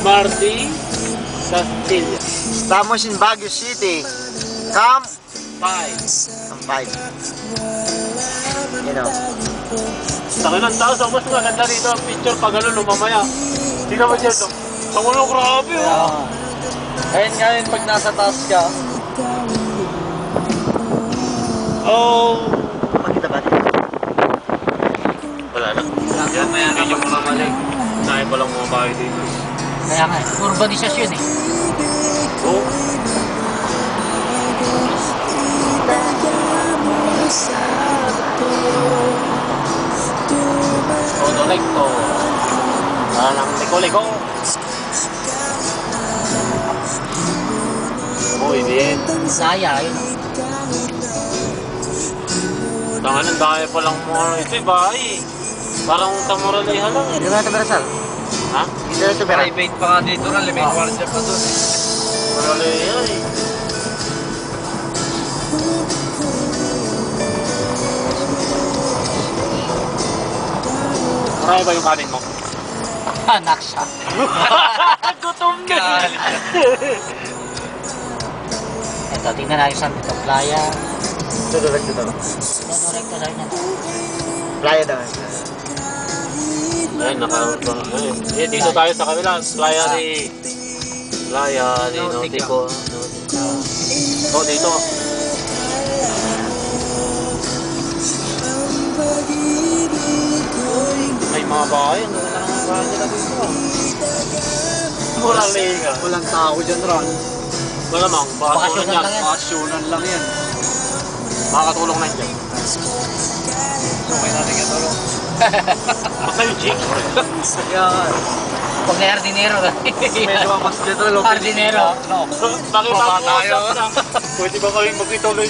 Marty Castilla. Estamos in Baguio City. Camp 5. Camp 5. You know. Saka ng taas, mas maganda rito ang picture pag ano mamaya. Hindi naman dyan, no? Sa ulo, grabe, oh. Ayun nga yun, pag nasa taas ka. Oh. Makita ba dito? Wala na. Yan, hindi nyo mamalik. Nahin pa lang mga bahay dito. Kaya nga, urbanisasyon eh. Oh. Todo recto. Parang liko-liko. Muy bien. Saya, yun. Tangan ng dahil pa lang mo. Ito yung bahay. Parang tamuralihan lang. Dito na ito Berasal. Ha? Dito na ito Berasal. Private pa nga dito na, limit kwartya pa doon. Tamuralihan eh. Marami ba yung kanin mo? Anak siya. Gutom na. Ito, tingnan natin saan ito. Playa. Dito recto daw. Todo recto sa inyo. Playa daw. Ayun, nakaroon pa. Eh, dito tayo sa kabila. Playa ni Nautico. Oh, dito. May mga bahay. Ano na mga bahay nila dito? Murang liga. Walang tao dyan, Ron. Malamang, bakasyonan yan. Bakasyonan lang yan. Makakatulong na dyan. So, kaya natin katulong. Basta yung chick. Kaya nga. Pag na hardinero ka. Medyo mas dito. Hardinero. Bakit ako usap na? Pwede ba kawing magituloy?